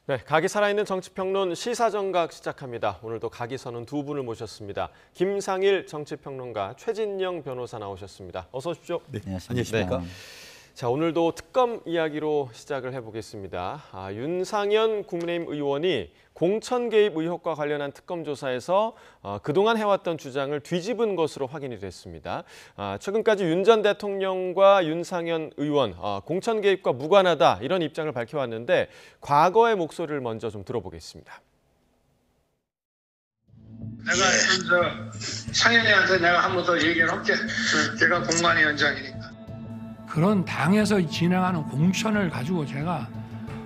네, 각이 살아있는 정치평론 시사정각 시작합니다. 오늘도 각이 서는 두 분을 모셨습니다. 김상일 정치평론가, 최진영 변호사 나오셨습니다. 어서 오십시오. 네, 안녕하십니까. 네. 자, 오늘도 특검 이야기로 시작을 해보겠습니다. 윤상현 국민의힘 의원이 공천 개입 의혹과 관련한 특검 조사에서 그동안 해왔던 주장을 뒤집은 것으로 확인이 됐습니다. 최근까지 윤 전 대통령과 윤상현 의원 공천 개입과 무관하다 이런 입장을 밝혀왔는데 과거의 목소리를 먼저 좀 들어보겠습니다. 내가 상현이한테 내가 한 번 더 얘기를 할게. 걔가 공관위원장이니까. 그런 당에서 진행하는 공천을 가지고 제가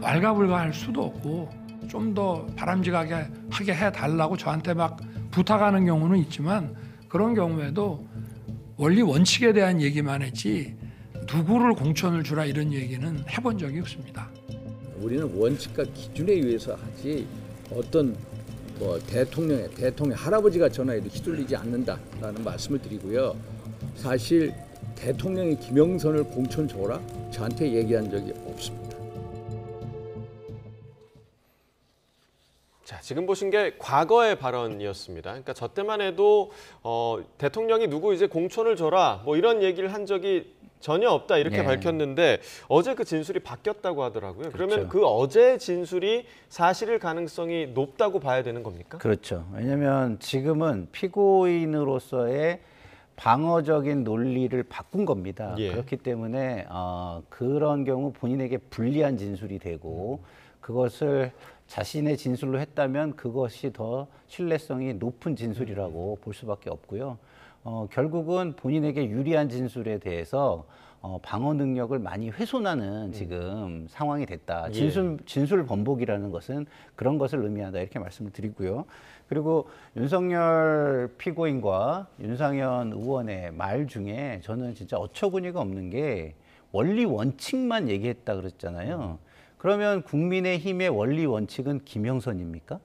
왈가불가할 수도 없고 좀 더 바람직하게 하게 해달라고 저한테 막 부탁하는 경우는 있지만 그런 경우에도 원리 원칙에 대한 얘기만 했지 누구를 공천을 주라 이런 얘기는 해본 적이 없습니다. 우리는 원칙과 기준에 의해서 하지 어떤 대통령 할아버지가 전화해도 휘둘리지 않는다라는 말씀을 드리고요. 사실 대통령이 김영선을 공천 줘라 저한테 얘기한 적이 없습니다. 자, 지금 보신 게 과거의 발언이었습니다. 그러니까 저 때만 해도 대통령이 누구 이제 공천을 줘라 뭐 이런 얘기를 한 적이 전혀 없다 이렇게 밝혔는데 어제 그 진술이 바뀌었다고 하더라고요. 그러면 그 어제 진술이 사실일 가능성이 높다고 봐야 되는 겁니까? 그렇죠. 왜냐하면 지금은 피고인으로서의 방어적인 논리를 바꾼 겁니다. 그렇기 때문에 그런 경우 본인에게 불리한 진술이 되고 그것을 자신의 진술로 했다면 그것이 더 신뢰성이 높은 진술이라고 볼 수밖에 없고요. 결국은 본인에게 유리한 진술에 대해서 방어 능력을 많이 훼손하는 지금 상황이 됐다. 진술 번복이라는 것은 그런 것을 의미한다 이렇게 말씀을 드리고요. 그리고 윤석열 피고인과 윤상현 의원의 말 중에 저는 진짜 어처구니가 없는 게 원리 원칙만 얘기했다 그랬잖아요. 그러면 국민의힘의 원리 원칙은 김영선입니까?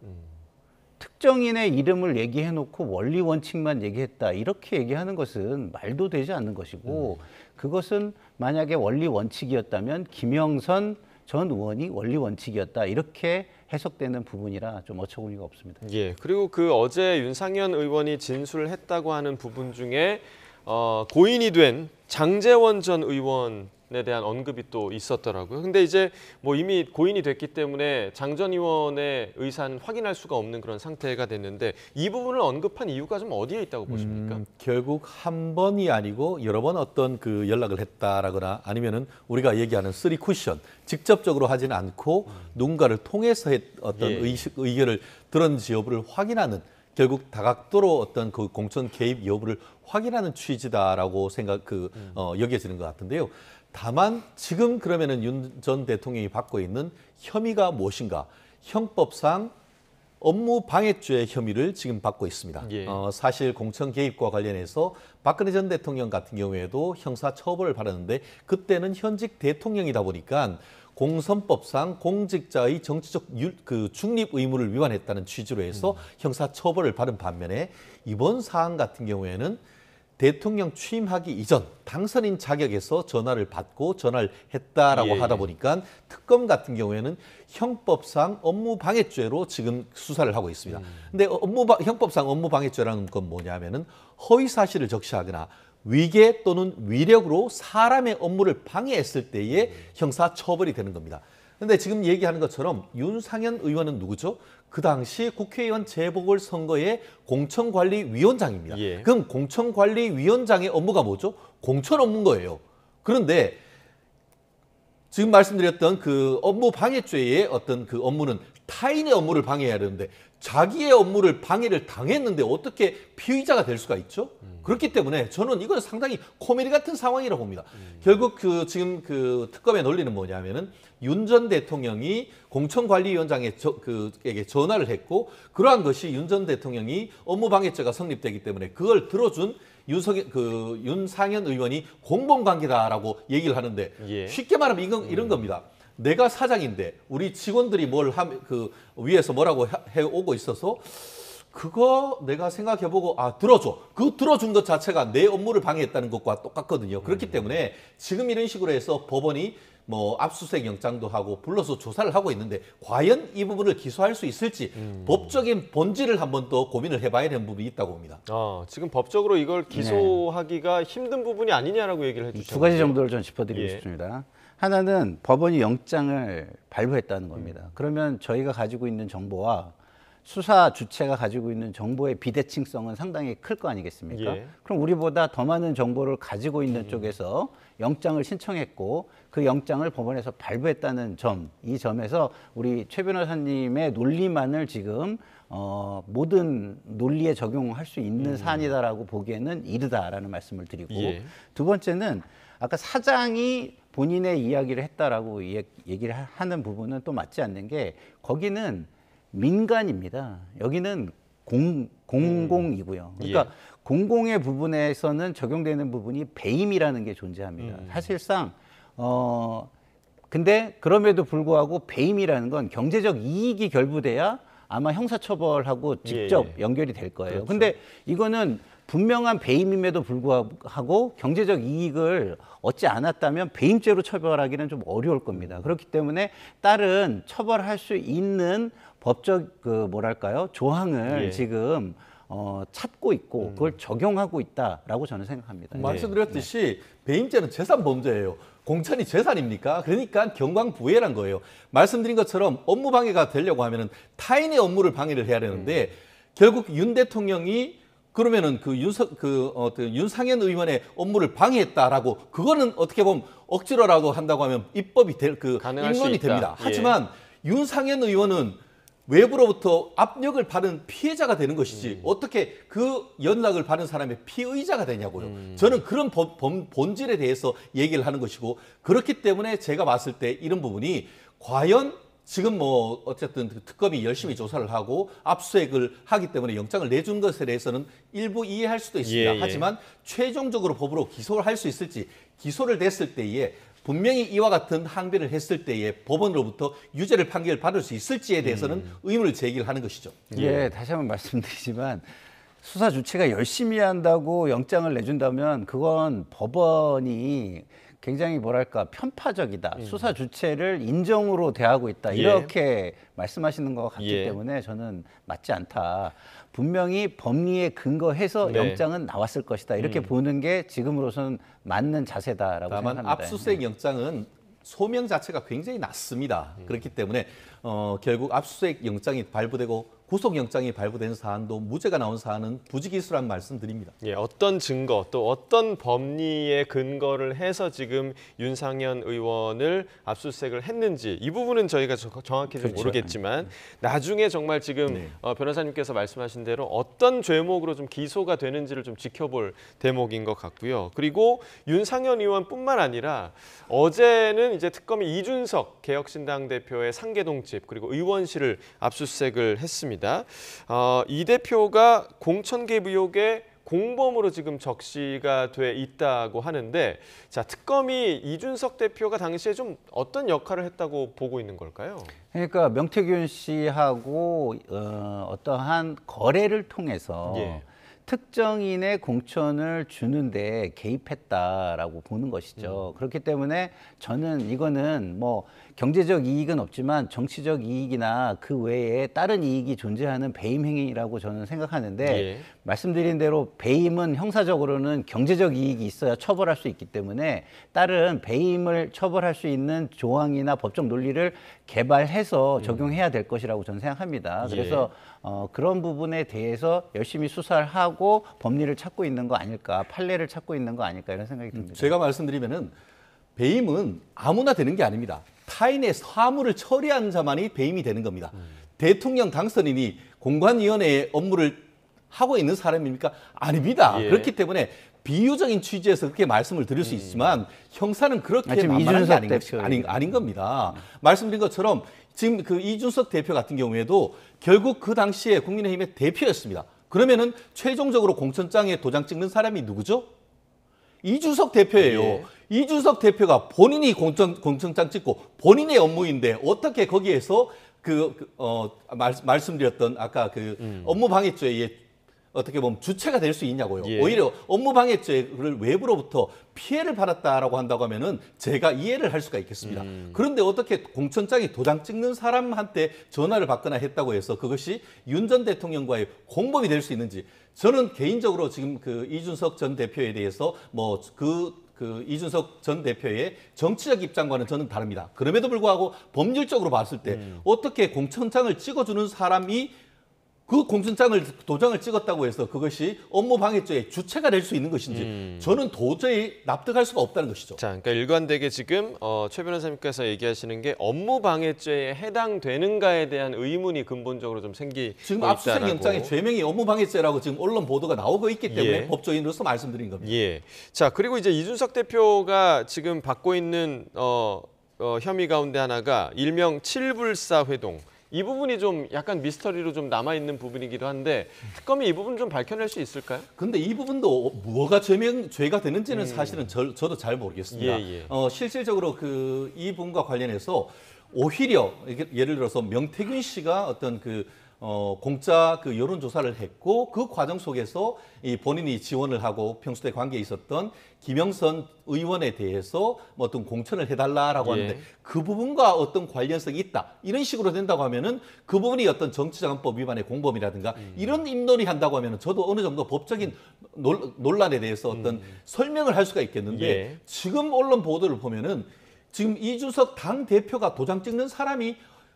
특정인의 이름을 얘기해놓고 원리 원칙만 얘기했다 이렇게 얘기하는 것은 말도 되지 않는 것이고 그것은 만약에 원리 원칙이었다면 김영선 전 의원이 원리 원칙이었다 이렇게 해석되는 부분이라 좀 어처구니가 없습니다. 예, 그리고 그 어제 윤상현 의원이 진술을 했다고 하는 부분 중에 고인이 된 장제원 전 의원에 대한 언급이 또 있었더라고요. 근데 이제 뭐 이미 고인이 됐기 때문에 장 전 의원의 의사는 확인할 수가 없는 그런 상태가 됐는데 이 부분을 언급한 이유가 좀 어디에 있다고 보십니까? 결국 한 번이 아니고 여러 번 어떤 그 연락을 했다라거나 아니면은 우리가 얘기하는 쓰리 쿠션 직접적으로 하지는 않고 누군가를 통해서 어떤 의견을 들었는지 여부를 확인하는 결국 다각도로 어떤 그 공천 개입 여부를 확인하는 취지다라고 여겨지는 것 같은데요. 다만 지금 그러면은 윤 전 대통령이 받고 있는 혐의가 무엇인가? 형법상 업무방해죄 혐의를 지금 받고 있습니다. 사실 공천 개입과 관련해서 박근혜 전 대통령 같은 경우에도 형사 처벌을 받았는데 그때는 현직 대통령이다 보니까 공선법상 공직자의 정치적 중립 의무를 위반했다는 취지로 해서 형사 처벌을 받은 반면에 이번 사안 같은 경우에는 대통령 취임하기 이전 당선인 자격에서 전화를 받고 전화를 했다라고 하다 보니까 특검 같은 경우에는 형법상 업무방해죄로 지금 수사를 하고 있습니다. 근데 형법상 업무방해죄라는 건 뭐냐면은 허위사실을 적시하거나 위계 또는 위력으로 사람의 업무를 방해했을 때에 형사처벌이 되는 겁니다. 근데 지금 얘기하는 것처럼 윤상현 의원은 누구죠? 그 당시 국회의원 재보궐선거의 공천관리위원장입니다. 그럼 공천관리위원장의 업무가 뭐죠? 공천 업무인 거예요. 그런데 지금 말씀드렸던 그 업무방해죄의 어떤 그 업무는 타인의 업무를 방해해야 되는데 자기의 업무를 방해를 당했는데 어떻게 피의자가 될 수가 있죠? 그렇기 때문에 저는 이건 상당히 코미디 같은 상황이라고 봅니다. 결국 지금 그 특검의 논리는 뭐냐면은 윤 전 대통령이 공천관리위원장에게 전화를 했고 그러한 것이 윤 전 대통령이 업무방해죄가 성립되기 때문에 그걸 들어준 윤상현 의원이 공범관계다라고 얘기를 하는데 쉽게 말하면 이런 겁니다. 내가 사장인데 우리 직원들이 위에서 뭐라고 해오고 있어서 그거 내가 생각해보고 들어줘. 그거 들어준 것 자체가 내 업무를 방해했다는 것과 똑같거든요. 그렇기 때문에 지금 이런 식으로 해서 법원이 뭐 압수수색 영장도 하고 불러서 조사를 하고 있는데 과연 이 부분을 기소할 수 있을지 법적인 본질을 한번 더 고민을 해봐야 되는 부분이 있다고 봅니다. 지금 법적으로 이걸 기소하기가 힘든 부분이 아니냐라고 얘기를 해주셨는데 두 가지 정도를 좀 짚어드리고 예. 싶습니다. 하나는 법원이 영장을 발부했다는 겁니다. 그러면 저희가 가지고 있는 정보와 수사 주체가 가지고 있는 정보의 비대칭성은 상당히 클 거 아니겠습니까? 예. 그럼 우리보다 더 많은 정보를 가지고 있는 쪽에서 영장을 신청했고 그 영장을 법원에서 발부했다는 점, 이 점에서 우리 최 변호사님의 논리만을 지금 모든 논리에 적용할 수 있는 사안이다라고 보기에는 이르다라는 말씀을 드리고 예. 두 번째는 아까 사장이 본인의 이야기를 했다라고 얘기를 하는 부분은 또 맞지 않는 게 거기는 민간입니다. 여기는 공공이고요. 그러니까 공공의 부분에서는 적용되는 부분이 배임이라는 게 존재합니다. 사실상 근데 그럼에도 불구하고 배임이라는 건 경제적 이익이 결부돼야 아마 형사처벌하고 직접 연결이 될 거예요. 그렇죠. 근데 이거는 분명한 배임임에도 불구하고 경제적 이익을 얻지 않았다면 배임죄로 처벌하기는 좀 어려울 겁니다. 그렇기 때문에 다른 처벌할 수 있는 법적 조항을 지금 찾고 있고 그걸 적용하고 있다라고 저는 생각합니다. 말씀드렸듯이 배임죄는 재산 범죄예요. 공천이 재산입니까? 그러니까 경광부회란 거예요. 말씀드린 것처럼 업무 방해가 되려고 하면은 타인의 업무를 방해를 해야 되는데 결국 윤 대통령이 그러면은 윤상현 의원의 업무를 방해했다라고 그거는 어떻게 보면 억지로라도 한다고 하면 입법이 가능할 수 입론이 있다. 됩니다. 예. 하지만 윤상현 의원은 외부로부터 압력을 받은 피해자가 되는 것이지 어떻게 그 연락을 받은 사람의 피의자가 되냐고요. 저는 그런 본질에 대해서 얘기를 하는 것이고 그렇기 때문에 제가 봤을 때 이런 부분이 과연 지금 뭐 어쨌든 특검이 열심히 조사를 하고 압수수색을 하기 때문에 영장을 내준 것에 대해서는 일부 이해할 수도 있습니다. 하지만 최종적으로 법으로 기소를 할 수 있을지 기소를 됐을 때에 분명히 이와 같은 항변을 했을 때에 법원으로부터 유죄를 판결을 받을 수 있을지에 대해서는 의문을 제기를 하는 것이죠. 예, 다시 한번 말씀드리지만 수사 주체가 열심히 한다고 영장을 내준다면 그건 법원이 굉장히 편파적이다. 수사 주체를 인정으로 대하고 있다. 이렇게 말씀하시는 것 같기 때문에 저는 맞지 않다. 분명히 법리에 근거해서 영장은 나왔을 것이다. 이렇게 보는 게 지금으로서는 맞는 자세다라고 다만 생각합니다. 압수수색 영장은 소명 자체가 굉장히 낮습니다. 그렇기 때문에 결국 압수수색 영장이 발부되고 구속영장이 발부된 사안도 무죄가 나온 사안은 부지기수라는 말씀드립니다. 예, 어떤 증거 또 어떤 법리에 근거를 해서 지금 윤상현 의원을 압수수색을 했는지 이 부분은 저희가 정확히 좀 모르겠지만 나중에 정말 지금 변호사님께서 말씀하신 대로 어떤 죄목으로 좀 기소가 되는지를 좀 지켜볼 대목인 것 같고요. 그리고 윤상현 의원뿐만 아니라 어제는 이제 특검이 이준석 개혁신당 대표의 상계동 집 그리고 의원실을 압수수색을 했습니다. 이 대표가 공천 개입 의혹에 공범으로 지금 적시가 돼 있다고 하는데 자 특검이 이준석 대표가 당시에 좀 어떤 역할을 했다고 보고 있는 걸까요? 그러니까 명태균 씨하고 어떠한 거래를 통해서 특정인의 공천을 주는데 개입했다라고 보는 것이죠. 그렇기 때문에 저는 이거는 뭐 경제적 이익은 없지만 정치적 이익이나 그 외에 다른 이익이 존재하는 배임 행위라고 저는 생각하는데 말씀드린 대로 배임은 형사적으로는 경제적 이익이 있어야 처벌할 수 있기 때문에 다른 배임을 처벌할 수 있는 조항이나 법적 논리를 개발해서 적용해야 될 것이라고 저는 생각합니다. 그래서 그런 부분에 대해서 열심히 수사를 하고 법리를 찾고 있는 거 아닐까, 판례를 찾고 있는 거 아닐까 이런 생각이 듭니다. 제가 말씀드리면은 배임은 아무나 되는 게 아닙니다. 타인의 사물을 처리한 자만이 배임이 되는 겁니다. 대통령 당선인이 공관위원회의 업무를 하고 있는 사람입니까? 아닙니다. 그렇기 때문에 비유적인 취지에서 그렇게 말씀을 드릴 수 있지만 형사는 그렇게 만만한 게 아닌 겁니다. 말씀드린 것처럼 지금 그 이준석 대표 같은 경우에도 결국 그 당시에 국민의힘의 대표였습니다. 그러면은 최종적으로 공천장에 도장 찍는 사람이 누구죠? 이준석 대표예요. 이준석 대표가 본인이 공천장 찍고 본인의 업무인데 어떻게 거기에서 말씀드렸던 아까 그 업무 방해죄에 어떻게 보면 주체가 될 수 있냐고요. 예. 오히려 업무방해죄를 외부로부터 피해를 받았다라고 한다고 하면은 제가 이해를 할 수가 있겠습니다. 그런데 어떻게 공천장에 도장 찍는 사람한테 전화를 받거나 했다고 해서 그것이 윤 전 대통령과의 공범이 될 수 있는지, 저는 개인적으로 지금 그 이준석 전 대표에 대해서 뭐 이준석 전 대표의 정치적 입장과는 저는 다릅니다. 그럼에도 불구하고 법률적으로 봤을 때 어떻게 공천장을 찍어주는 사람이 그 공천장을 도장을 찍었다고 해서 그것이 업무방해죄의 주체가 될 수 있는 것인지 저는 도저히 납득할 수가 없다는 것이죠. 자, 그러니까 일관되게 지금 최 변호사님께서 얘기하시는 게 업무방해죄에 해당되는가에 대한 의문이 근본적으로 좀 생기고 지금 있다라고. 압수수색 영장의 죄명이 업무방해죄라고 지금 언론 보도가 나오고 있기 때문에 예. 법조인으로서 말씀드린 겁니다. 예. 자, 그리고 이제 이준석 대표가 지금 받고 있는 혐의 가운데 하나가 일명 칠불사 회동. 이 부분이 좀 약간 미스터리로 좀 남아있는 부분이기도 한데 특검이 이 부분 좀 밝혀낼 수 있을까요? 근데 이 부분도 뭐가 죄가 되는지는 사실은 저도 잘 모르겠습니다. 예. 실질적으로 이 부분과 관련해서 오히려 예를 들어서 명태균 씨가 어떤 공짜 여론조사를 했고 그 과정 속에서 이 본인이 지원을 하고 평소 때 관계에 있었던 김영선 의원에 대해서 뭐 어떤 공천을 해달라라고 하는데 그 부분과 어떤 관련성이 있다. 이런 식으로 된다고 하면은 그 부분이 어떤 정치자금법 위반의 공범이라든가 이런 입론이 한다고 하면은 저도 어느 정도 법적인 논란에 대해서 어떤 설명을 할 수가 있겠는데 지금 언론 보도를 보면은 지금 이준석 당 대표가 도장 찍는 사람이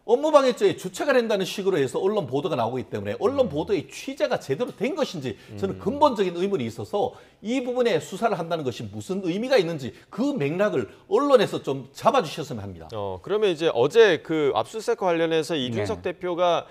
업무방해죄의 주체가 된다는 식으로 해서 언론 보도가 나오기 때문에 언론 보도의 취재가 제대로 된 것인지 저는 근본적인 의문이 있어서 이 부분에 수사를 한다는 것이 무슨 의미가 있는지 그 맥락을 언론에서 좀 잡아주셨으면 합니다. 그러면 이제 어제 그 압수수색 관련해서 이준석 대표가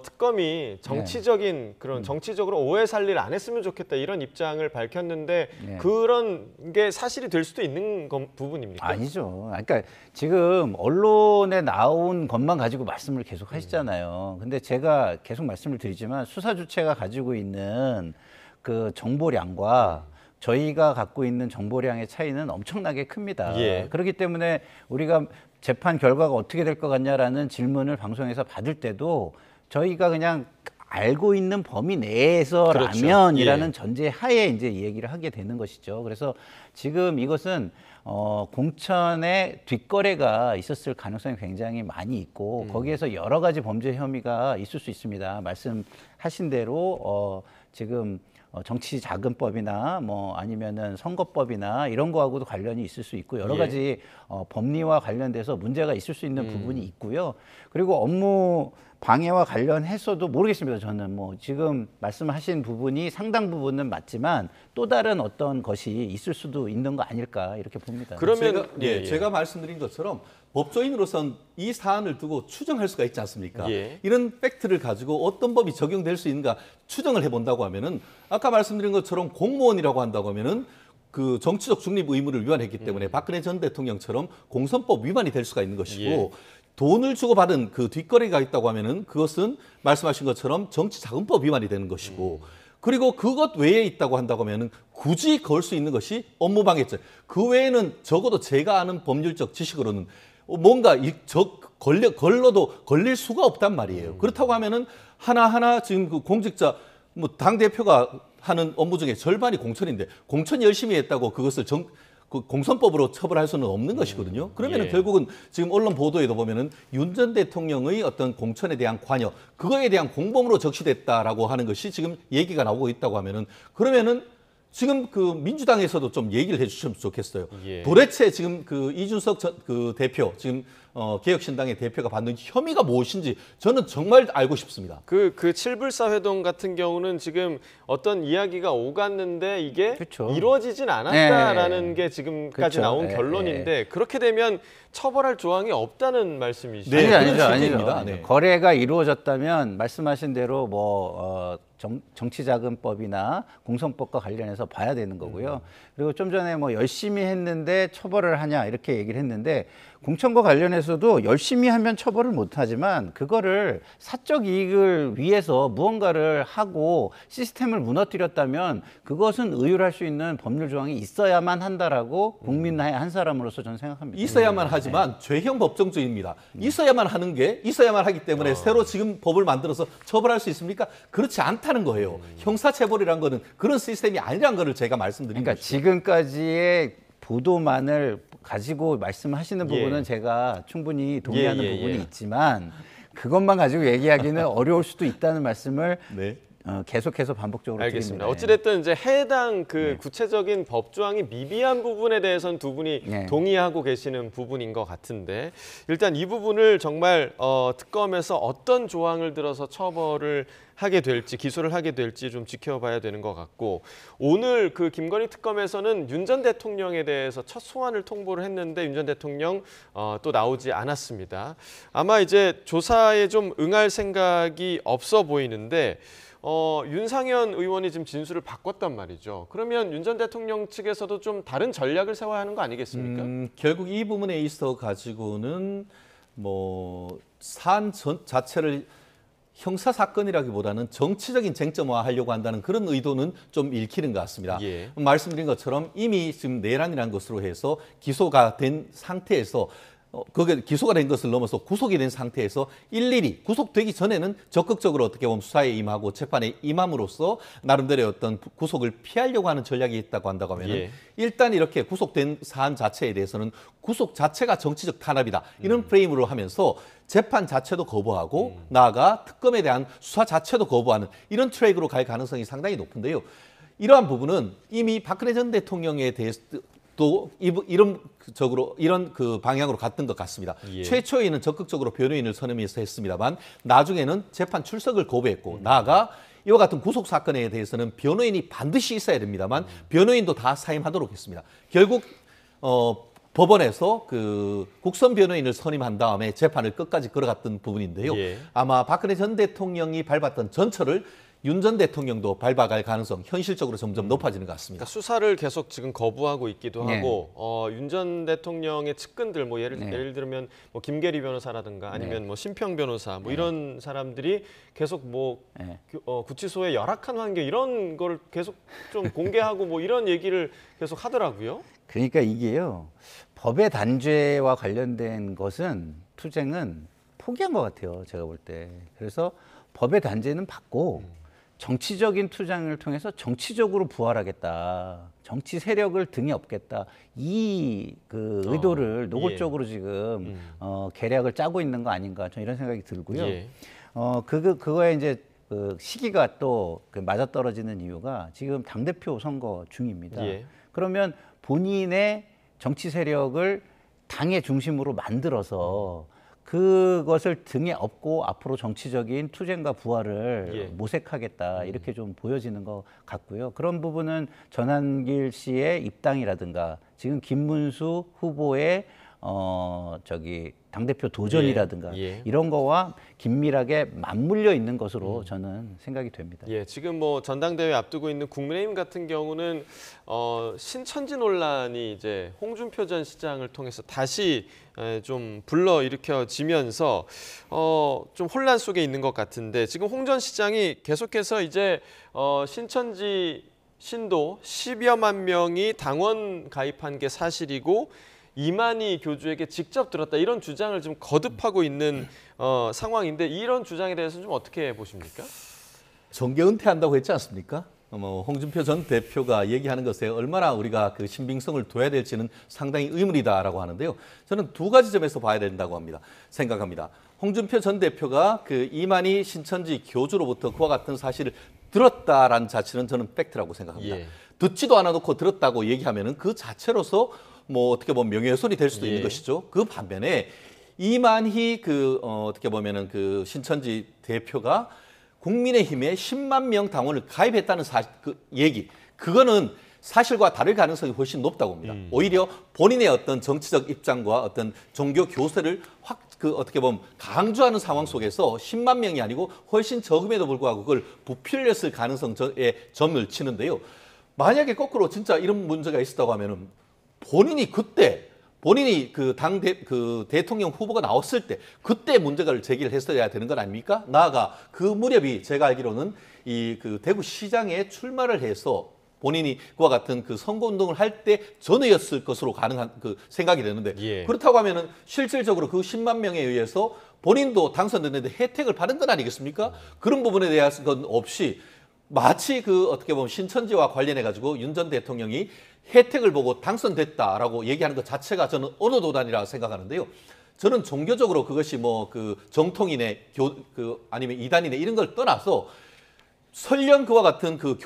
특검이 정치적인 그런 정치적으로 오해 살리를 안 했으면 좋겠다 이런 입장을 밝혔는데 그런 게 사실이 될 수도 있는 부분입니까? 아니죠. 그러니까 지금 언론에 나온 것만 가지고 말씀을 계속 하시잖아요. 근데 제가 계속 말씀을 드리지만 수사 주체가 가지고 있는 그 정보량과 저희가 갖고 있는 정보량의 차이는 엄청나게 큽니다. 그렇기 때문에 우리가 재판 결과가 어떻게 될 것 같냐라는 질문을 방송에서 받을 때도 저희가 그냥 알고 있는 범위 내에서라면이라는 전제 하에 이제 얘기를 하게 되는 것이죠. 그래서 지금 이것은 공천의 뒷거래가 있었을 가능성이 굉장히 많이 있고 거기에서 여러 가지 범죄 혐의가 있을 수 있습니다. 말씀하신 대로 지금 정치자금법이나 뭐 아니면은 선거법이나 이런 거하고도 관련이 있을 수 있고 여러 가지 법리와 관련돼서 문제가 있을 수 있는 부분이 있고요. 그리고 업무 방해와 관련해서도 모르겠습니다. 저는 뭐 지금 말씀하신 부분이 상당 부분은 맞지만 또 다른 어떤 것이 있을 수도 있는 거 아닐까 이렇게 봅니다. 그러면 제가 말씀드린 것처럼 법조인으로선 이 사안을 두고 추정할 수가 있지 않습니까? 이런 팩트를 가지고 어떤 법이 적용될 수 있는가 추정을 해본다고 하면은 아까 말씀드린 것처럼 공무원이라고 한다고 하면은 그 정치적 중립 의무를 위반했기 때문에 박근혜 전 대통령처럼 공선법 위반이 될 수가 있는 것이고 돈을 주고 받은 그 뒷거래가 있다고 하면은 그것은 말씀하신 것처럼 정치자금법 위반이 되는 것이고 그리고 그것 외에 있다고 한다고 하면은 굳이 걸 수 있는 것이 업무방해죄. 그 외에는 적어도 제가 아는 법률적 지식으로는 뭔가 걸러도 걸릴 수가 없단 말이에요. 그렇다고 하면은 하나하나 지금 그 공직자 뭐 당 대표가 하는 업무 중에 절반이 공천인데 공천 열심히 했다고 그것을 그 공선법으로 처벌할 수는 없는 것이거든요. 그러면은 결국은 지금 언론 보도에도 보면은 윤 전 대통령의 어떤 공천에 대한 관여, 그거에 대한 공범으로 적시됐다라고 하는 것이 지금 얘기가 나오고 있다고 하면은 그러면은 지금 그 민주당에서도 좀 얘기를 해주시면 좋겠어요. 도대체 지금 그 이준석 대표 지금 개혁신당의 대표가 받는 혐의가 무엇인지 저는 정말 알고 싶습니다. 그 칠불사 회동 같은 경우는 지금 어떤 이야기가 오갔는데 이게 이루어지진 않았다라는 게 지금까지 나온 결론인데 그렇게 되면 처벌할 조항이 없다는 말씀이시죠? 네, 아니죠. 거래가 이루어졌다면 말씀하신 대로 뭐 정치자금법이나 공선법과 관련해서 봐야 되는 거고요. 그리고 좀 전에 뭐 열심히 했는데 처벌을 하냐 이렇게 얘기를 했는데 공천과 관련해서도 열심히 하면 처벌을 못하지만 그거를 사적 이익을 위해서 무언가를 하고 시스템을 무너뜨렸다면 그것은 의율할 수 있는 법률 조항이 있어야만 한다라고 국민 한 사람으로서 저는 생각합니다. 있어야만 하지만 죄형 법정주의입니다. 있어야만 하는 게 있어야만 하기 때문에 새로 지금 법을 만들어서 처벌할 수 있습니까? 그렇지 않다는 거예요. 형사처벌이란 거는 그런 시스템이 아니란 거를 제가 말씀드린 그러니까 것이죠. 지금까지의 보도만을 가지고 말씀하시는 예. 부분은 제가 충분히 동의하는 예, 예, 부분이 예. 있지만 그것만 가지고 얘기하기는 어려울 수도 있다는 말씀을 네. 계속해서 반복적으로 알겠습니다. 드립니다. 어찌됐든 이제 해당 그 구체적인 법조항이 미비한 부분에 대해서는 두 분이 네. 동의하고 계시는 부분인 것 같은데 일단 이 부분을 정말 특검에서 어떤 조항을 들어서 처벌을 하게 될지 기소를 하게 될지 좀 지켜봐야 되는 것 같고 오늘 그 김건희 특검에서는 윤 전 대통령에 대해서 첫 소환을 통보를 했는데 윤 전 대통령 또 나오지 않았습니다. 아마 이제 조사에 좀 응할 생각이 없어 보이는데 윤상현 의원이 지금 진술을 바꿨단 말이죠. 그러면 윤 전 대통령 측에서도 좀 다른 전략을 세워야 하는 거 아니겠습니까? 결국 이 부분에 있어 가지고는 뭐 사안 자체를 형사 사건이라기보다는 정치적인 쟁점화하려고 한다는 그런 의도는 좀 읽히는 것 같습니다. 예. 말씀드린 것처럼 이미 지금 내란이라는 것으로 해서 기소가 된 상태에서 그게 기소가 된 것을 넘어서 구속이 된 상태에서 일일이 구속되기 전에는 적극적으로 어떻게 보면 수사에 임하고 재판에 임함으로써 나름대로의 어떤 구속을 피하려고 하는 전략이 있다고 한다고 하면 예. 일단 이렇게 구속된 사안 자체에 대해서는 구속 자체가 정치적 탄압이다. 이런 프레임으로 하면서 재판 자체도 거부하고 나아가 특검에 대한 수사 자체도 거부하는 이런 트랙으로 갈 가능성이 상당히 높은데요. 이러한 부분은 이미 박근혜 전 대통령에 대해서 또 이런 그 방향으로 갔던 것 같습니다. 예. 최초에는 적극적으로 변호인을 선임해서 했습니다만 나중에는 재판 출석을 거부했고 나아가 이와 같은 구속 사건에 대해서는 변호인이 반드시 있어야 됩니다만 변호인도 다 사임하도록 했습니다. 결국 법원에서 그 국선 변호인을 선임한 다음에 재판을 끝까지 걸어갔던 부분인데요. 예. 아마 박근혜 전 대통령이 밟았던 전철을 윤 전 대통령도 밟아갈 가능성 현실적으로 점점 높아지는 것 같습니다. 그러니까 수사를 계속 지금 거부하고 있기도 네. 하고 윤 전 대통령의 측근들 뭐 예를 네. 들면 뭐 김계리 변호사라든가 아니면 뭐 심평 변호사 뭐 이런 사람들이 계속 뭐 네. 구치소의 열악한 환경 이런 걸 계속 좀 공개하고 뭐 이런 얘기를 계속 하더라고요. 그러니까 이게요. 법의 단죄와 관련된 것은 투쟁은 포기한 것 같아요. 제가 볼 때. 그래서 법의 단죄는 받고 정치적인 투쟁을 통해서 정치적으로 부활하겠다. 정치 세력을 등에 업겠다. 이 그 의도를 노골적으로 지금 계략을 짜고 있는 거 아닌가. 저는 이런 생각이 들고요. 예. 그거에 이제 그 시기가 또 맞아떨어지는 이유가 지금 당대표 선거 중입니다. 예. 그러면 본인의 정치 세력을 당의 중심으로 만들어서 그것을 등에 업고 앞으로 정치적인 투쟁과 부활을 예. 모색하겠다 이렇게 좀 보여지는 것 같고요. 그런 부분은 전한길 씨의 입당이라든가 지금 김문수 후보의 당대표 도전이라든가 예. 이런 거와 긴밀하게 맞물려 있는 것으로 저는 생각이 됩니다. 예, 지금 뭐 전당대회 앞두고 있는 국민의힘 같은 경우는 신천지 논란이 이제 홍준표 전 시장을 통해서 다시 좀 불러일으켜지면서 좀 혼란 속에 있는 것 같은데 지금 홍 전 시장이 계속해서 이제 신천지 신도 10여만 명이 당원 가입한 게 사실이고 이만희 교주에게 직접 들었다 이런 주장을 좀 거듭하고 있는 상황인데 이런 주장에 대해서는 좀 어떻게 보십니까? 정계 은퇴한다고 했지 않습니까? 홍준표 전 대표가 얘기하는 것에 얼마나 우리가 그 신빙성을 둬야 될지는 상당히 의문이다라고 하는데요. 저는 두 가지 점에서 봐야 된다고 생각합니다. 홍준표 전 대표가 그 이만희 신천지 교주로부터 그와 같은 사실을 들었다라는 자체는 저는 팩트라고 생각합니다. 예. 듣지도 않아 놓고 들었다고 얘기하면은 그 자체로서 뭐 어떻게 보면 명예훼손이 될 수도 예. 있는 것이죠. 그 반면에 이만희 어떻게 보면은 그 신천지 대표가 국민의힘에 10만 명 당원을 가입했다는 얘기, 그거는 사실과 다를 가능성이 훨씬 높다고 봅니다. 오히려 본인의 어떤 정치적 입장과 어떤 종교 교세를 어떻게 보면 강조하는 상황 속에서 10만 명이 아니고 훨씬 적음에도 불구하고 그걸 부풀렸을 가능성에 점을 치는데요. 만약에 거꾸로 진짜 이런 문제가 있었다고 하면은 본인이 그때 본인이 그 대통령 후보가 나왔을 때 그때 문제를 제기를 했어야 되는 건 아닙니까? 나아가 그 무렵이 제가 알기로는 이 그 대구시장에 출마를 해서 본인이 그와 같은 그 선거운동을 할 때 전에였을 것으로 가능한 그 생각이 되는데 예. 그렇다고 하면은 실질적으로 그 10만 명에 의해서 본인도 당선됐는데 혜택을 받은 건 아니겠습니까? 그런 부분에 대한 건 없이 마치 그 어떻게 보면 신천지와 관련해 가지고 윤 전 대통령이 혜택을 보고 당선됐다라고 얘기하는 것 자체가 저는 언어 도단이라고 생각하는데요. 저는 종교적으로 그것이 뭐 그 정통이네, 아니면 이단이네 이런 걸 떠나서 설령 그와 같은 그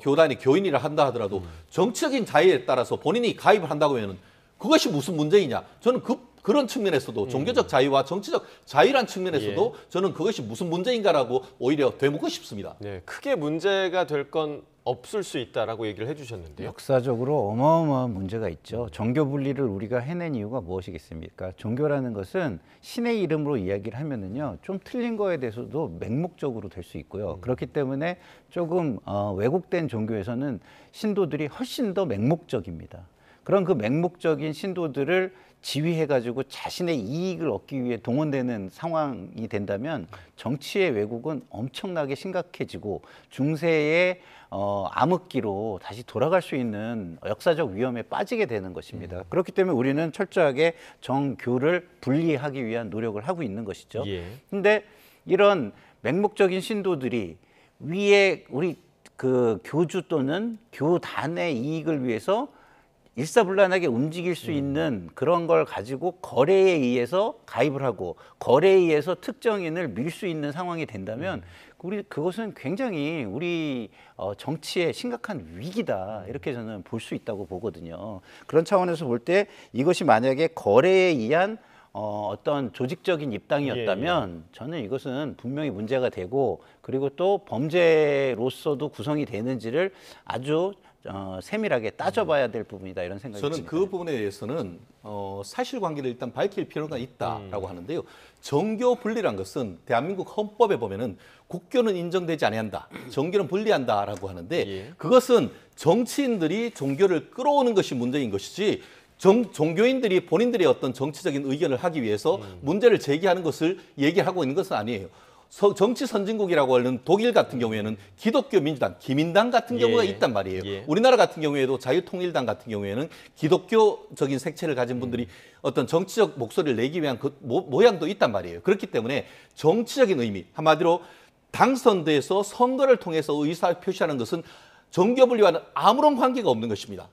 교단이 교인이라 한다 하더라도 정치적인 자유에 따라서 본인이 가입을 한다고 하면 그것이 무슨 문제이냐? 저는 그런 측면에서도 종교적 자유와 정치적 자유란 측면에서도 저는 그것이 무슨 문제인가라고 오히려 되묻고 싶습니다. 네, 크게 문제가 될 건 없을 수 있다라고 얘기를 해주셨는데요. 역사적으로 어마어마한 문제가 있죠. 종교 분리를 우리가 해낸 이유가 무엇이겠습니까? 종교라는 것은 신의 이름으로 이야기를 하면은요, 좀 틀린 거에 대해서도 맹목적으로 될 수 있고요. 그렇기 때문에 조금 왜곡된 종교에서는 신도들이 훨씬 더 맹목적입니다. 그런 그 맹목적인 신도들을 지휘해가지고 자신의 이익을 얻기 위해 동원되는 상황이 된다면 정치의 왜곡은 엄청나게 심각해지고 중세의 암흑기로 다시 돌아갈 수 있는 역사적 위험에 빠지게 되는 것입니다. 그렇기 때문에 우리는 철저하게 정교를 분리하기 위한 노력을 하고 있는 것이죠. 근데 이런 맹목적인 신도들이 위에 우리 그 교주 또는 교단의 이익을 위해서 일사불란하게 움직일 수 있는 그런 걸 가지고 거래에 의해서 가입을 하고 거래에 의해서 특정인을 밀 수 있는 상황이 된다면 그것은 굉장히 우리 정치의 심각한 위기다 이렇게 저는 볼 수 있다고 보거든요. 그런 차원에서 볼 때 이것이 만약에 거래에 의한 어떤 조직적인 입당이었다면 저는 이것은 분명히 문제가 되고 그리고 또 범죄로서도 구성이 되는지를 아주 세밀하게 따져봐야 될 부분이다 이런 생각이 저는 듭니다. 그 부분에 대해서는 사실관계를 일단 밝힐 필요가 있다라고 하는데요. 정교 분리란 것은 대한민국 헌법에 보면은 국교는 인정되지 아니한다, 정교는 분리한다라고 하는데 그것은 정치인들이 종교를 끌어오는 것이 문제인 것이지 종교인들이 본인들의 어떤 정치적인 의견을 하기 위해서 문제를 제기하는 것을 얘기하고 있는 것은 아니에요. 정치 선진국이라고 하는 독일 같은 경우에는 기독교 민주당, 기민당 같은 경우가 있단 말이에요. 우리나라 같은 경우에도 자유통일당 같은 경우에는 기독교적인 색채를 가진 분들이 어떤 정치적 목소리를 내기 위한 그 모양도 있단 말이에요. 그렇기 때문에 정치적인 의미, 한마디로 당선돼서 선거를 통해서 의사 표시하는 것은 정교 분리와는 아무런 관계가 없는 것입니다.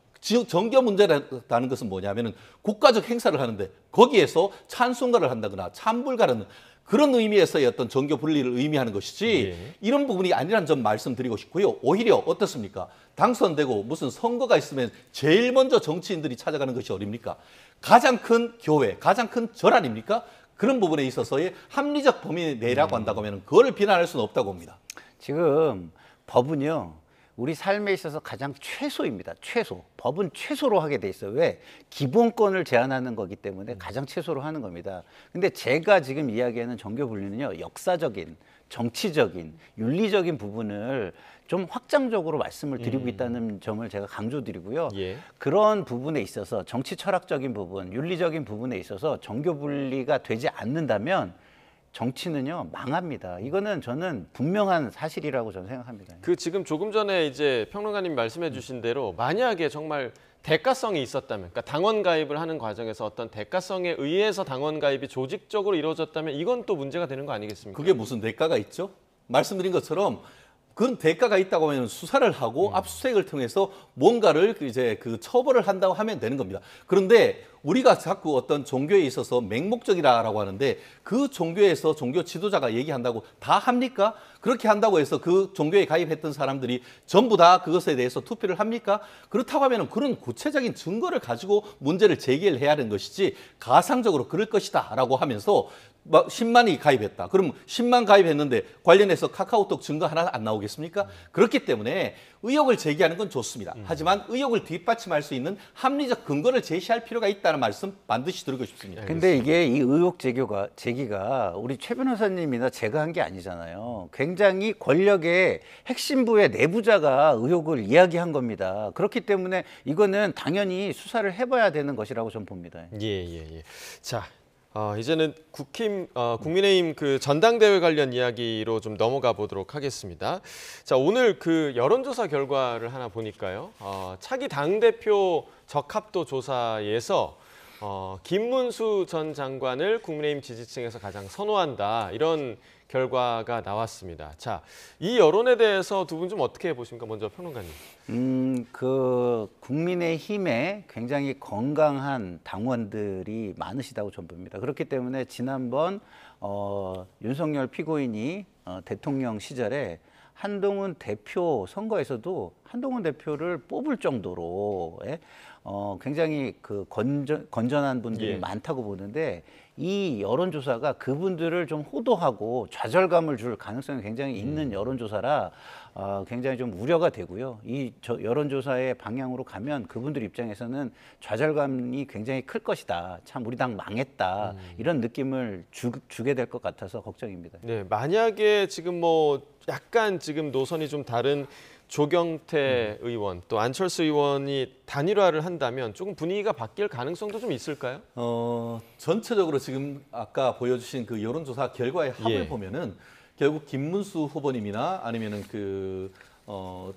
정교 문제라는 것은 뭐냐면은 국가적 행사를 하는데 거기에서 찬송가를 한다거나 찬불가라는 그런 의미에서의 어떤 정교 분리를 의미하는 것이지 이런 부분이 아니라는 점 말씀드리고 싶고요. 오히려 어떻습니까? 당선되고 무슨 선거가 있으면 제일 먼저 정치인들이 찾아가는 것이 어딥니까? 가장 큰 교회, 가장 큰 절 아닙니까? 그런 부분에 있어서의 합리적 범위 내라고 한다고 하면 그거를 비난할 수는 없다고 봅니다. 지금 법은요. 우리 삶에 있어서 가장 최소입니다. 최소. 법은 최소로 하게 돼 있어요. 왜? 기본권을 제한하는 거기 때문에 가장 최소로 하는 겁니다. 근데 제가 지금 이야기하는 정교 분리는요. 역사적인, 정치적인, 윤리적인 부분을 좀 확장적으로 말씀을 드리고 있다는 점을 제가 강조드리고요. 그런 부분에 있어서 정치 철학적인 부분, 윤리적인 부분에 있어서 정교 분리가 되지 않는다면 정치는요 망합니다. 이거는 저는 분명한 사실이라고 저는 생각합니다. 그 지금 조금 전에 이제 평론가님 말씀해주신 대로 만약에 정말 대가성이 있었다면, 그러니까 당원 가입을 하는 과정에서 어떤 대가성에 의해서 당원 가입이 조직적으로 이루어졌다면 이건 또 문제가 되는 거 아니겠습니까? 그게 무슨 대가가 있죠? 말씀드린 것처럼 그런 대가가 있다고 하면 수사를 하고 압수수색을 통해서 뭔가를 이제 그 처벌을 한다고 하면 되는 겁니다. 그런데 우리가 자꾸 어떤 종교에 있어서 맹목적이라고 하는데 그 종교에서 종교 지도자가 얘기한다고 다 합니까? 그렇게 한다고 해서 그 종교에 가입했던 사람들이 전부 다 그것에 대해서 투표를 합니까? 그렇다고 하면 그런 구체적인 증거를 가지고 문제를 제기를 해야 하는 것이지 가상적으로 그럴 것이다 라고 하면서 막 10만이 가입했다. 그럼 10만 가입했는데 관련해서 카카오톡 증거 하나 안 나오겠습니까? 그렇기 때문에 의혹을 제기하는 건 좋습니다. 하지만 의혹을 뒷받침할 수 있는 합리적 근거를 제시할 필요가 있다는 말씀 반드시 드리고 싶습니다. 근데 이게 이 의혹 제기가 우리 최 변호사님이나 제가 한 게 아니잖아요. 굉장히 권력의 핵심부의 내부자가 의혹을 이야기한 겁니다. 그렇기 때문에 이거는 당연히 수사를 해봐야 되는 것이라고 저는 봅니다. 예. 자, 이제는 국민의힘 그 전당대회 관련 이야기로 좀 넘어가 보도록 하겠습니다. 자, 오늘 그 여론조사 결과를 하나 보니까요. 차기 당대표 적합도 조사에서 김문수 전 장관을 국민의힘 지지층에서 가장 선호한다. 이런 결과가 나왔습니다. 자, 이 여론에 대해서 두 분 좀 어떻게 보십니까? 먼저 평론가님. 그 국민의힘에 굉장히 건강한 당원들이 많으시다고 저는 봅니다. 그렇기 때문에 지난번 윤석열 피고인이 대통령 시절에 한동훈 대표 선거에서도 한동훈 대표를 뽑을 정도로 굉장히 그 건전한 분들이 많다고 보는데 이 여론조사가 그분들을 좀 호도하고 좌절감을 줄 가능성이 굉장히 있는 여론조사라 굉장히 좀 우려가 되고요. 이 여론조사의 방향으로 가면 그분들 입장에서는 좌절감이 굉장히 클 것이다. 참 우리 당 망했다. 이런 느낌을 주게 될 것 같아서 걱정입니다. 네, 만약에 지금 뭐 약간 지금 노선이 좀 다른 조경태 의원 또 안철수 의원이 단일화를 한다면 조금 분위기가 바뀔 가능성도 좀 있을까요? 전체적으로 지금 아까 보여주신 그 여론조사 결과의 합을 보면은 결국 김문수 후보님이나 아니면은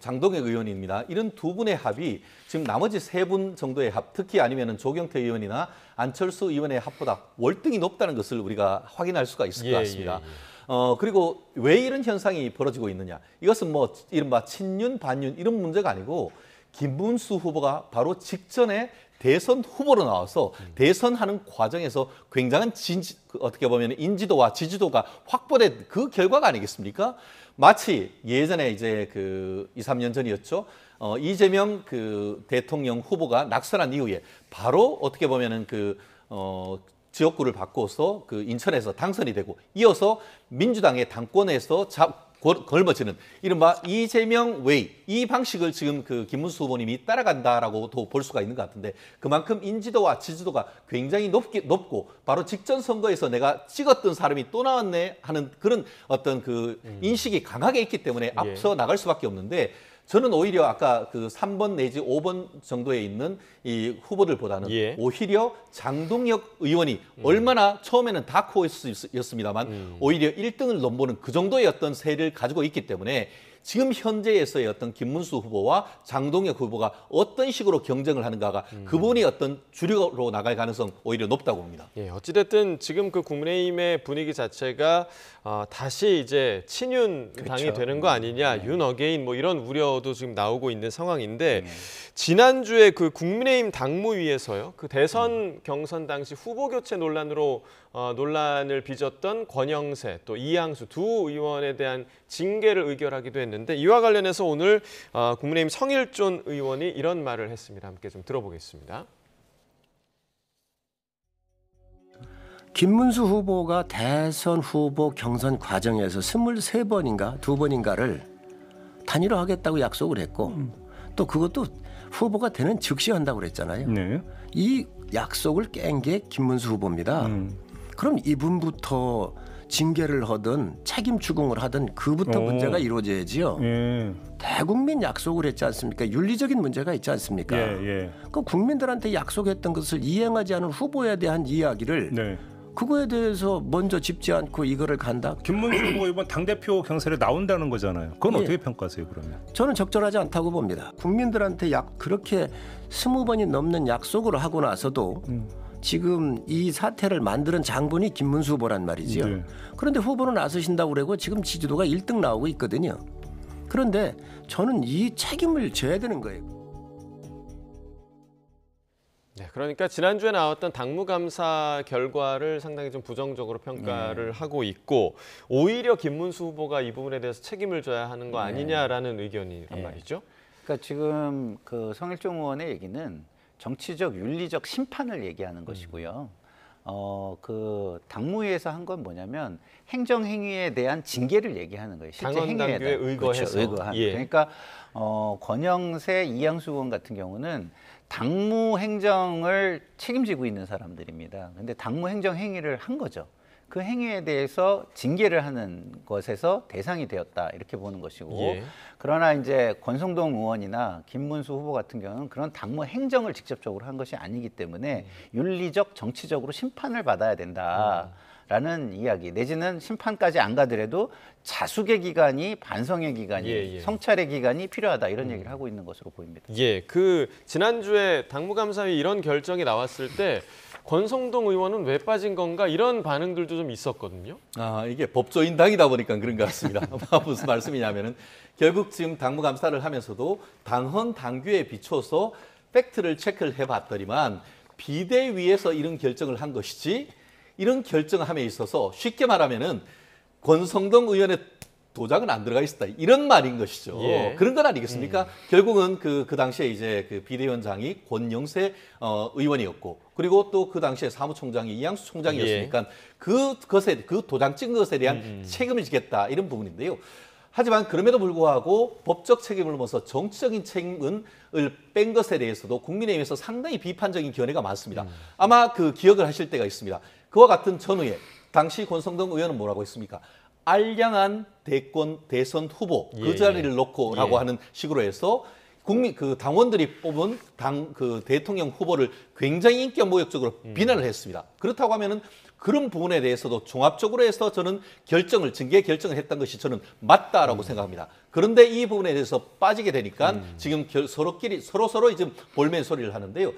장동혁 의원입니다. 이런 두 분의 합이 지금 나머지 세 분 정도의 합, 특히 아니면은 조경태 의원이나 안철수 의원의 합보다 월등히 높다는 것을 우리가 확인할 수가 있을 것 같습니다. 그리고 왜 이런 현상이 벌어지고 있느냐? 이것은 뭐 이른바 친윤, 반윤 이런 문제가 아니고 김문수 후보가 바로 직전에 대선 후보로 나와서 대선하는 과정에서 굉장한 어떻게 보면 인지도와 지지도가 확보된 그 결과가 아니겠습니까? 마치 예전에 이제 2, 3년 전이었죠. 이재명 대통령 후보가 낙선한 이후에 바로 어떻게 보면은 지역구를 바꿔서 인천에서 당선이 되고 이어서 민주당의 당권에서 걸머지는 이른바 이재명 웨이 이 방식을 지금 김문수 후보님이 따라간다라고도 볼 수가 있는 것 같은데 그만큼 인지도와 지지도가 굉장히 높고 바로 직전 선거에서 내가 찍었던 사람이 또 나왔네 하는 그런 어떤 인식이 강하게 있기 때문에 앞서 나갈 수밖에 없는데 저는 오히려 아까 3번 내지 5번 정도에 있는 이 후보들보다는 오히려 장동혁 의원이 얼마나 처음에는 다크호스였습니다만 오히려 1등을 넘보는 그 정도의 어떤 세를 가지고 있기 때문에 지금 현재에서의 어떤 김문수 후보와 장동혁 후보가 어떤 식으로 경쟁을 하는가가 그분이 어떤 주력으로 나갈 가능성 오히려 높다고 봅니다. 예, 어찌됐든 지금 국민의힘의 분위기 자체가 다시 이제 친윤 당이 되는 거 아니냐, 윤 어게인 뭐 이런 우려도 지금 나오고 있는 상황인데 지난주에 국민의힘 당무위에서요, 대선 경선 당시 후보 교체 논란으로 논란을 빚었던 권영세 또 이양수 두 의원에 대한 징계를 의결하기도 했는데 이와 관련해서 오늘 국민의힘 성일존 의원이 이런 말을 했습니다. 함께 좀 들어보겠습니다. 김문수 후보가 대선 후보 경선 과정에서 23번인가 2번인가를 단일화하겠다고 약속을 했고 또 그것도 후보가 되는 즉시 한다고 그랬잖아요. 네. 이 약속을 깬 게 김문수 후보입니다. 그럼 이분부터 징계를 하든 책임 추궁을 하든 그부터 문제가 이루어져야지요. 대국민 약속을 했지 않습니까? 윤리적인 문제가 있지 않습니까? 그 국민들한테 약속했던 것을 이행하지 않은 후보에 대한 이야기를 그거에 대해서 먼저 짚지 않고 이거를 간다? 김문수 후보 이번 당대표 경선에 나온다는 거잖아요. 그건 어떻게 평가하세요, 그러면? 저는 적절하지 않다고 봅니다. 국민들한테 그렇게 20번이 넘는 약속을 하고 나서도 지금 이 사태를 만드는 장본이 김문수 후보란 말이지요. 그런데 후보로 나서신다고 그러고 지금 지지도가 1등 나오고 있거든요. 그런데 저는 이 책임을 져야 되는 거예요. 네, 그러니까 지난주에 나왔던 당무감사 결과를 상당히 좀 부정적으로 평가를 하고 있고 오히려 김문수 후보가 이 부분에 대해서 책임을 져야 하는 거 아니냐라는 의견이란 말이죠. 그러니까 지금 성일종 의원의 얘기는 정치적 윤리적 심판을 얘기하는 것이고요. 그 당무위에서 한 건 뭐냐면 행정행위에 대한 징계를 얘기하는 거예요. 실제 당헌 행위에 당규에 대한. 의거해서. 그렇죠, 의거한. 예. 그러니까 권영세, 이양수 의원 같은 경우는 당무 행정을 책임지고 있는 사람들입니다. 근데 당무 행정 행위를 한 거죠. 그 행위에 대해서 징계를 하는 것에서 대상이 되었다 이렇게 보는 것이고 예. 그러나 이제 권성동 의원이나 김문수 후보 같은 경우는 그런 당무 행정을 직접적으로 한 것이 아니기 때문에 윤리적 정치적으로 심판을 받아야 된다라는 이야기 내지는 심판까지 안 가더라도 자숙의 기간이 반성의 기간이 예. 성찰의 기간이 필요하다 이런 얘기를 하고 있는 것으로 보입니다. 예, 그 지난주에 당무감사위 이런 결정이 나왔을 때 권성동 의원은 왜 빠진 건가 이런 반응들도 좀 있었거든요. 이게 법조인당이다 보니까 그런 것 같습니다. 무슨 말씀이냐면은 결국 지금 당무감사를 하면서도 당헌 당규에 비춰서 팩트를 체크를 해봤더니만 비대위에서 이런 결정을 한 것이지 이런 결정함에 있어서 쉽게 말하면은 권성동 의원의 도장은 안 들어가 있었다 이런 말인 것이죠. 예. 그런 건 아니겠습니까? 결국은 그 당시에 이제 그 비대위원장이 권영세 의원이었고 그리고 또 그 당시에 사무총장이 이양수 총장이었으니까 그 도장 찍은 것에 대한 책임을 지겠다 이런 부분인데요. 하지만 그럼에도 불구하고 법적 책임을 넘어서 정치적인 책임을 뺀 것에 대해서도 국민의힘에서 상당히 비판적인 견해가 많습니다. 아마 그 기억을 하실 때가 있습니다. 그와 같은 전후에 당시 권성동 의원은 뭐라고 했습니까? 알량한 대선 후보 그 자리를 놓고라고 하는 식으로 해서 그 당원들이 뽑은 그 대통령 후보를 굉장히 인격모욕적으로 비난을 했습니다. 그렇다고 하면은 그런 부분에 대해서도 종합적으로 해서 저는 징계 결정을 했던 것이 저는 맞다라고 생각합니다. 그런데 이 부분에 대해서 빠지게 되니까 지금 서로 이제 볼멘 소리를 하는데요.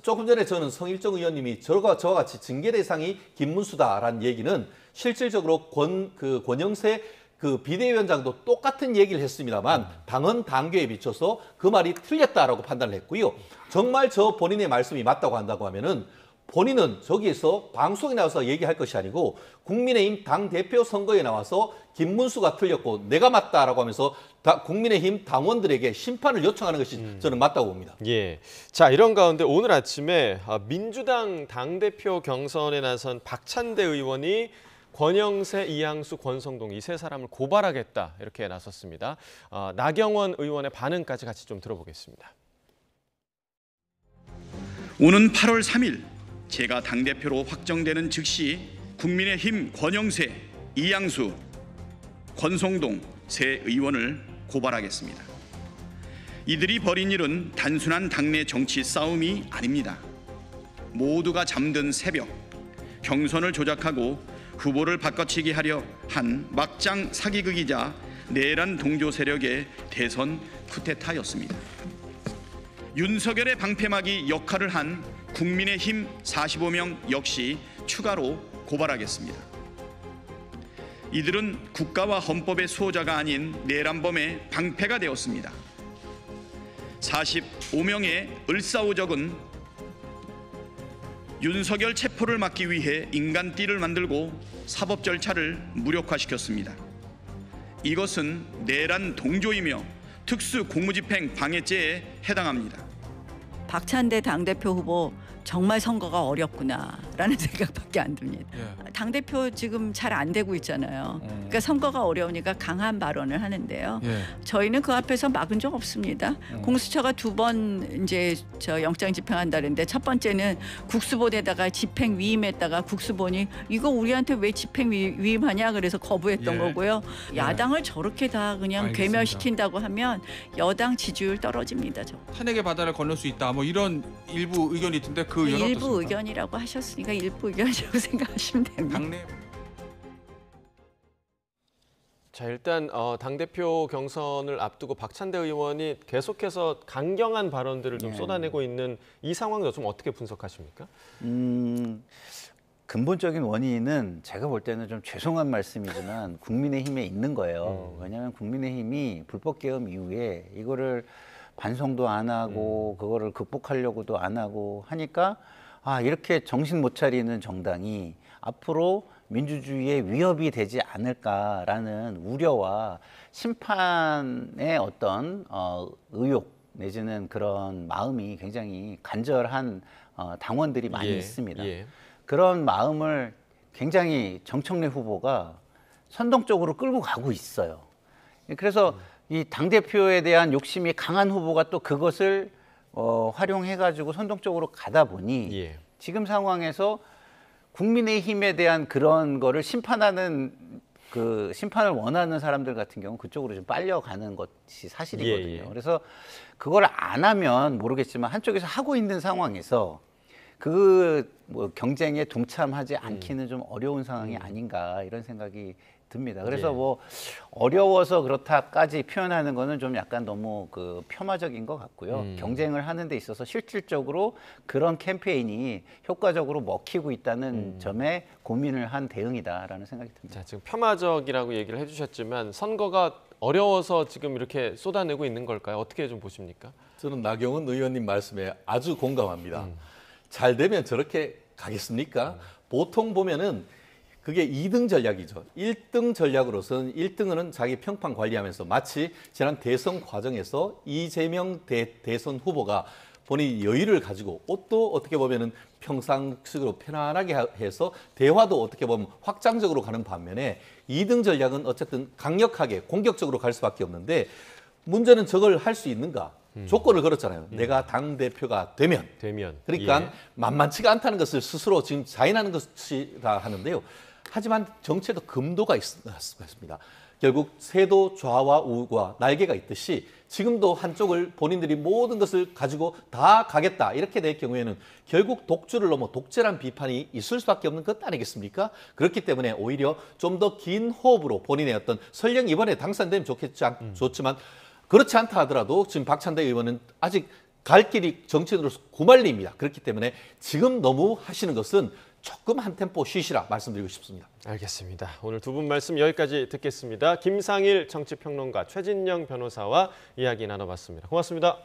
조금 전에 저는 성일정 의원님이 저와 같이 징계 대상이 김문수다라는 얘기는 실질적으로 권영세 그 비대위원장도 똑같은 얘기를 했습니다만 당헌 당규에 비춰서 그 말이 틀렸다라고 판단을 했고요. 정말 저 본인의 말씀이 맞다고 한다고 하면은 본인은 저기에서 방송에 나와서 얘기할 것이 아니고 국민의힘 당대표 선거에 나와서 김문수가 틀렸고 내가 맞다라고 하면서 국민의힘 당원들에게 심판을 요청하는 것이 저는 맞다고 봅니다. 예. 자, 이런 가운데 오늘 아침에 민주당 당대표 경선에 나선 박찬대 의원이 권영세, 이양수, 권성동 이 세 사람을 고발하겠다 이렇게 나섰습니다. 나경원 의원의 반응까지 같이 좀 들어보겠습니다. 오는 8월 3일 제가 당대표로 확정되는 즉시 국민의힘 권영세, 이양수, 권성동 세 의원을 고발하겠습니다. 이들이 벌인 일은 단순한 당내 정치 싸움이 아닙니다. 모두가 잠든 새벽 경선을 조작하고 후보를 바꿔치기 하려 한 막장 사기극이자 내란 동조 세력의 대선 쿠데타였습니다. 윤석열의 방패막이 역할을 한 국민의힘 45명 역시 추가로 고발하겠습니다. 이들은 국가와 헌법의 수호자가 아닌 내란범의 방패가 되었습니다. 45명의 을사오적은 윤석열 체포를 막기 위해 인간띠를 만들고 사법 절차를 무력화시켰습니다. 이것은 내란 동조이며 특수 공무집행 방해죄에 해당합니다. 박찬대 당대표 후보 정말 선거가 어렵구나라는 생각밖에 안 듭니다. 당대표 지금 잘 안 되고 있잖아요. 그러니까 선거가 어려우니까 강한 발언을 하는데요. 저희는 그 앞에서 막은 적 없습니다. 공수처가 2번 이제 영장 집행한다는데 첫 번째는 국수본에다가 집행 위임했다가 국수본이 이거 우리한테 왜 집행 위임하냐 그래서 거부했던 거고요. 야당을 저렇게 다 그냥 알겠습니다. 괴멸시킨다고 하면 여당 지지율 떨어집니다. 탄핵의 바다를 건널 수 있다. 뭐 이런 일부 의견이 있던데 그 의견은 일부 어떻습니까? 의견이라고 하셨으니까 일부 의견이라고 생각하시면 됩니다. 당내 자, 일단 당대표 경선을 앞두고 박찬대 의원이 계속해서 강경한 발언들을 좀 쏟아내고 있는 이 상황도 좀 어떻게 분석하십니까? 근본적인 원인은 제가 볼 때는 좀 죄송한 말씀이지만 국민의힘에 있는 거예요. 왜냐하면 국민의힘이 불법 계엄 이후에 이거를 반성도 안 하고 그거를 극복하려고도 안 하고 하니까 이렇게 정신 못 차리는 정당이 앞으로 민주주의에 위협이 되지 않을까라는 우려와 심판의 어떤 의욕 내지는 그런 마음이 굉장히 간절한 당원들이 많이 있습니다. 그런 마음을 굉장히 정청래 후보가 선동적으로 끌고 가고 있어요. 그래서 이 당대표에 대한 욕심이 강한 후보가 또 그것을 활용해가지고 선동적으로 가다 보니 예. 지금 상황에서 국민의힘에 대한 그런 거를 심판하는 심판을 원하는 사람들 같은 경우 그쪽으로 좀 빨려가는 것이 사실이거든요. 예, 예. 그래서 그걸 안 하면 모르겠지만 한쪽에서 하고 있는 상황에서 뭐 경쟁에 동참하지 않기는 좀 어려운 상황이 아닌가 이런 생각이 듭니다. 그래서 예. 뭐 어려워서 그렇다까지 표현하는 거는 좀 약간 너무 폄하적인 것 같고요. 경쟁을 하는 데 있어서 실질적으로 그런 캠페인이 효과적으로 먹히고 있다는 점에 고민을 한 대응이다라는 생각이 듭니다. 자, 지금 폄하적이라고 얘기를 해주셨지만 선거가 어려워서 지금 이렇게 쏟아내고 있는 걸까요? 어떻게 좀 보십니까? 저는 나경원 의원님 말씀에 아주 공감합니다. 잘 되면 저렇게 가겠습니까? 보통 보면은 그게 2등 전략이죠. 1등 전략으로서는 1등은 자기 평판 관리하면서 마치 지난 대선 과정에서 이재명 대선 후보가 본인이 여유를 가지고 옷도 어떻게 보면은 평상식으로 편안하게 해서 대화도 어떻게 보면 확장적으로 가는 반면에 2등 전략은 어쨌든 강력하게 공격적으로 갈 수밖에 없는데 문제는 저걸 할 수 있는가? 조건을 걸었잖아요. 내가 당대표가 되면. 그러니까 예. 만만치가 않다는 것을 스스로 지금 자인하는 것이라 하는데요. 하지만 정치에도 금도가 있습니다. 결국 새도 좌와 우와 날개가 있듯이 지금도 한쪽을 본인들이 모든 것을 가지고 다 가겠다 이렇게 될 경우에는 결국 독주를 넘어 독재란 비판이 있을 수밖에 없는 것 아니겠습니까? 그렇기 때문에 오히려 좀 더 긴 호흡으로 본인의 어떤 설령 이번에 당선되면 좋지만 그렇지 않다 하더라도 지금 박찬대 의원은 아직 갈 길이 정치인으로서 구말리입니다. 그렇기 때문에 지금 너무 하시는 것은 조금 한 템포 쉬시라 말씀드리고 싶습니다. 알겠습니다. 오늘 두 분 말씀 여기까지 듣겠습니다. 김상일 정치평론가, 최진영 변호사와 이야기 나눠봤습니다. 고맙습니다.